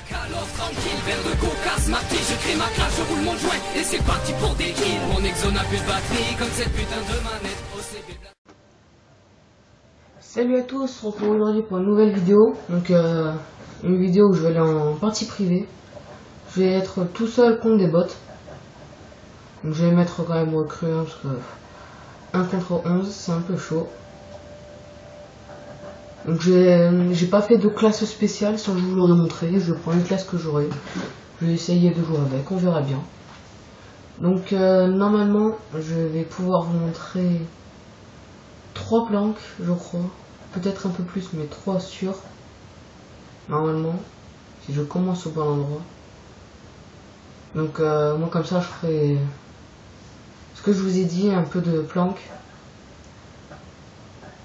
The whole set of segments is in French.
Tranquille, verre de coca, smarty, je crée ma classe, je roule mon joint et c'est parti pour des kills. Mon exo n'a plus de batterie comme cette putain de manette OCB. Salut à tous, on se retrouve aujourd'hui pour une nouvelle vidéo. Donc une vidéo où je vais aller en partie privée. Je vais être tout seul contre des bots. Donc je vais mettre quand même recru hein, parce que 1 contre 11 c'est un peu chaud. Donc j'ai pas fait de classe spéciale, sinon je vous l'aurais montré. Je prends une classe que j'aurai. Je vais essayer de jouer avec, on verra bien. Donc normalement je vais pouvoir vous montrer 3 planques je crois. Peut-être un peu plus mais 3 sûrs. Normalement. Si je commence au bon endroit. Donc moi comme ça je ferai ce que je vous ai dit, un peu de planque.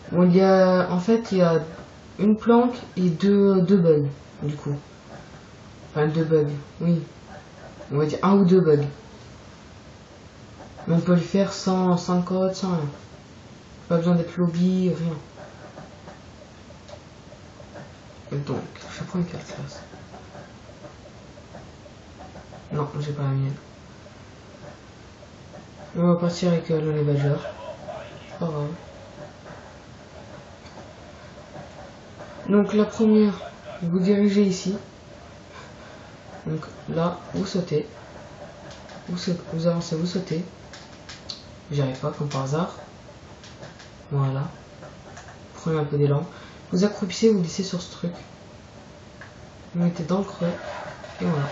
Bon, il y a une planque et deux bugs du coup. Enfin 2 bugs, oui. On va dire 1 ou 2 bugs. Mais on peut le faire sans code, sans rien. Pas besoin d'être lobby, rien. Et donc, je prends une carte classe. Non, j'ai pas la mienne. On va partir avec le badger. Pas grave. Donc la première, vous dirigez ici. Donc là, vous sautez. Vous avancez, vous sautez. J'y arrive pas comme par hasard. Voilà. Prenez un peu d'élan. Vous accroupissez, vous glissez sur ce truc. Vous mettez dans le creux. Et voilà.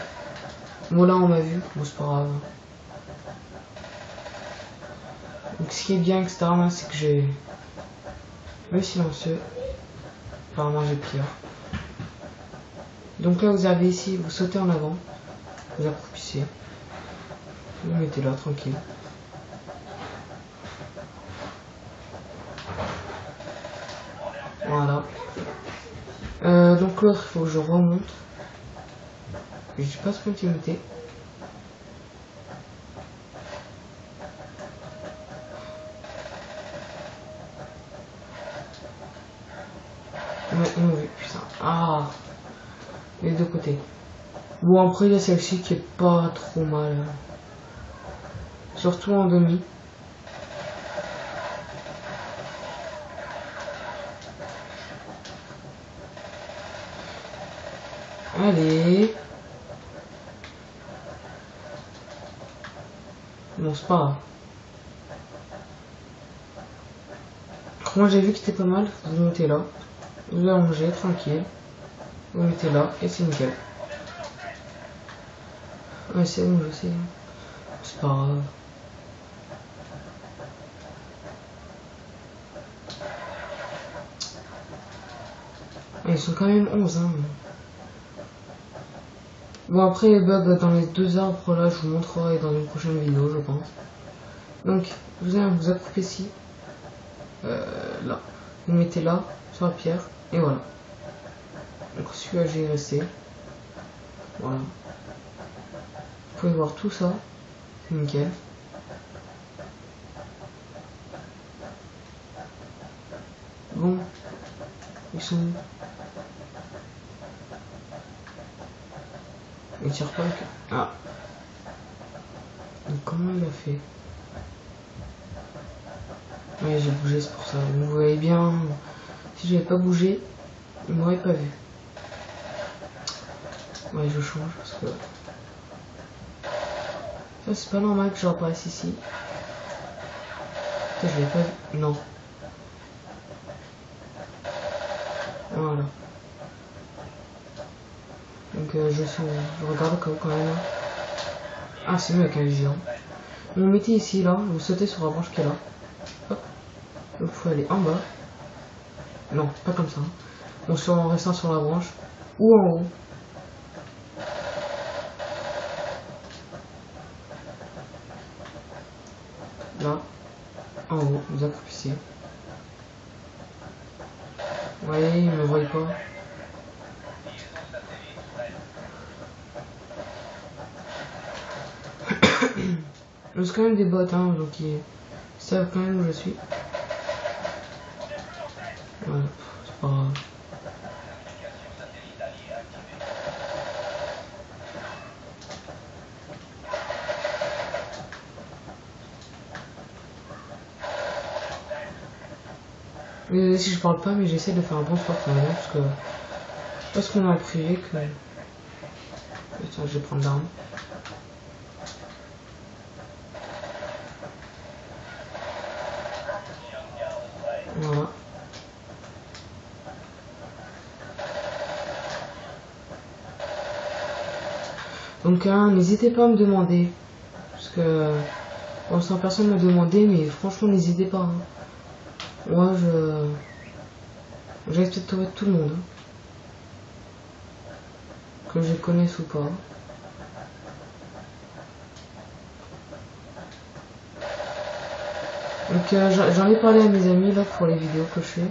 Bon là on m'a vu, bon c'est pas grave. Donc ce qui est bien etc. c'est que j'ai le silencieux. Apparemment j'ai pire. Donc là vous avez ici, vous sautez en avant. Vous accroupissez. Vous mettez là tranquille. Voilà. Donc l'autre il faut que je remonte. J'ai pas spontanéité. Oui, putain. Ah, les deux côtés. Bon après il y a celle-ci qui est pas trop mal. Surtout en demi. Allez. Bon c'est pas grave. Moi j'ai vu que c'était pas mal. Vous mettez là. Vous allongez tranquille. Vous mettez là et c'est nickel. Ouais c'est bon je sais. C'est pas grave. Ils sont quand même 11 hein. Bon après les bugs dans les 2 arbres là je vous montrerai dans une prochaine vidéo je pense. Donc vous accroupissez là. Vous mettez là sur la pierre et voilà. Donc celui-là j'ai resté. Voilà. Vous pouvez voir tout ça. C'est nickel. Bon. Ils sont où? Il tire pas le... Ah. Donc comment il a fait? Ouais j'ai bougé c'est pour ça. Vous voyez bien. Si j'avais pas bougé, il m'aurait pas vu. Ouais je change parce que... Ça c'est pas normal que je réapparaisse ici. Putain je l'ai pas vu. Non. Voilà. Donc je regarde quand même. Ah c'est mieux avec un vision. Vous mettez ici là, vous sautez sur la branche qui est là. Hop. Vous pouvez aller en bas. Non, pas comme ça. Bon, en restant sur la branche. Ou en haut. Là. En haut, vous accroupissez. Vous voyez, il ne me voit pas. C'est quand même des bots, hein, donc ils savent quand même où je suis. Voilà, c'est pas grave. Si je parle pas, mais j'essaie de faire un bon sport quand même, parce qu'on a privé que... Putain, je vais prendre l'arme. Voilà. Donc n'hésitez pas à me demander, parce que pour l'instant personne m'a demandé, mais franchement n'hésitez pas. Hein. Moi j'ai peut-être trouvé tout le monde, hein. Que je connaisse ou pas. Donc j'en ai parlé à mes amis là pour les vidéos que je fais.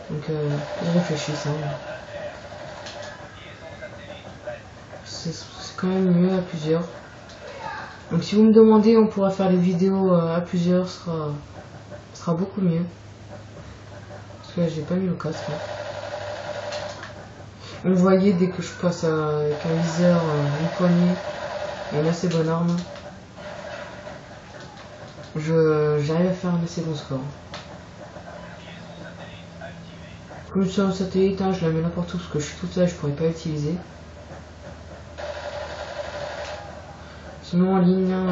Donc je réfléchis ça. C'est quand même mieux à plusieurs. Donc si vous me demandez, on pourra faire les vidéos à plusieurs, sera beaucoup mieux. Parce que j'ai pas mis le casque. Hein. Vous voyez, dès que je passe avec un viseur, une poignée et une assez bonne arme, j'arrive à faire un assez bon score. Comme c'est un satellite, hein, je la mets n'importe où parce que je suis toute seule, je pourrais pas l'utiliser. Sinon en ligne, hein,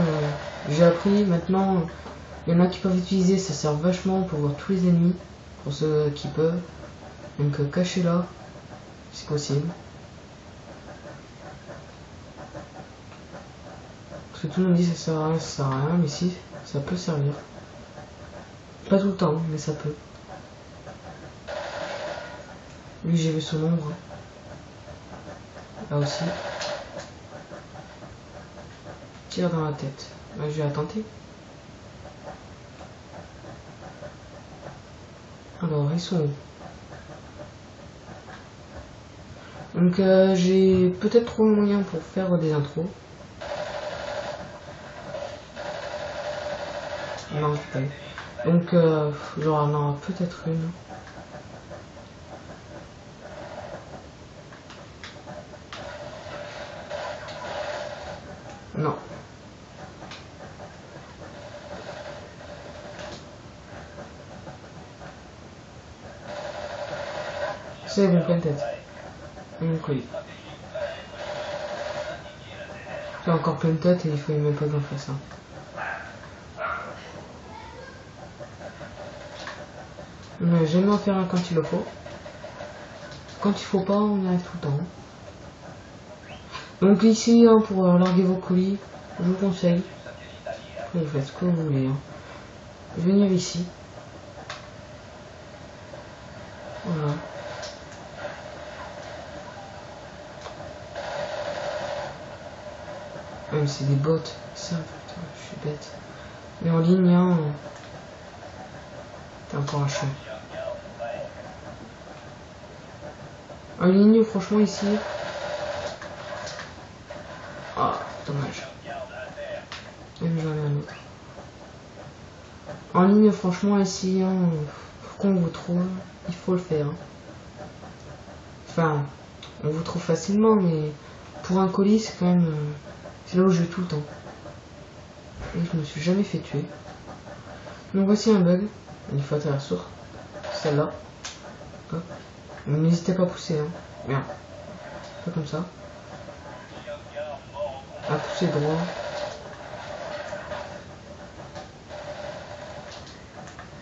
j'ai appris maintenant, il y en a qui peuvent utiliser, ça sert vachement pour voir tous les ennemis, pour ceux qui peuvent. Donc cachez-la, si possible. Parce que tout le monde dit ça sert à rien, ça sert à rien, mais si, ça peut servir. Pas tout le temps, mais ça peut. Lui j'ai vu son ombre. Là aussi. Tire dans la tête. Bah, je vais la tenter. Alors, ils sont où? Donc j'ai peut-être trop de moyens pour faire des intros. Non, je sais pas. Donc genre on en aura peut-être une. Non. C'est bon, pleine tête. Donc oui. J'ai encore pleine tête et il faut même pas que j'en fasse ça. Mais j'aime en faire un quand il le faut. Quand il faut pas, on y arrive tout le temps. Donc ici, hein, pour larguer vos colis, je vous conseille. Vous faites ce que vous voulez. Hein. Venir ici. Voilà. Même c'est des bots. Ça, putain, je suis bête. Mais en ligne, hein, t'es encore un chien. En ligne, franchement, ici. Ah, dommage. Même j'en ai un autre. En ligne, franchement, ici, hein, pour qu'on vous trouve, il faut le faire. Enfin, on vous trouve facilement, mais pour un colis, c'est quand même. C'est là où je vais tout le temps. Et je me suis jamais fait tuer. Donc voici un bug. Une fois à la source. Celle-là. N'hésitez pas à pousser. Hein. Bien. Pas comme ça. À pousser droit.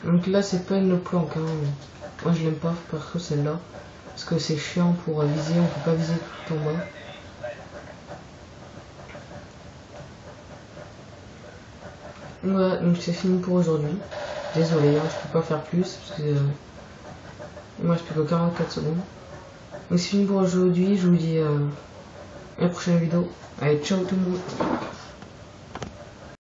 Donc là c'est pas une planque. Hein. Moi je l'aime pas parce que celle-là. Parce que c'est chiant pour viser. On peut pas viser tout en bas. Voilà, donc c'est fini pour aujourd'hui. Désolé, hein, je peux pas faire plus parce que il me reste plus que 44 secondes. Donc c'est fini pour aujourd'hui. Je vous dis à la prochaine vidéo. Allez, ciao tout le monde.